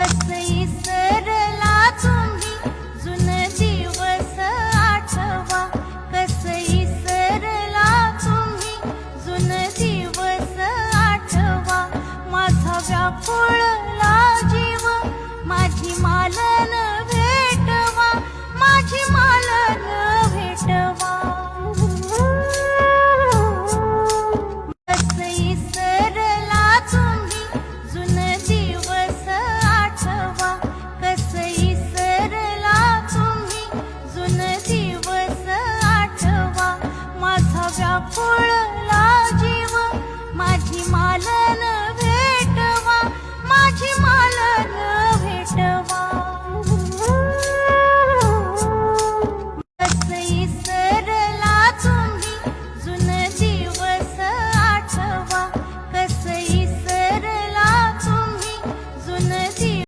कसई सरला तुम्ही जुन दिवस आठवा, कसई सरला तुम्ही जुन दिवस आठवा, माझा व्याकुळ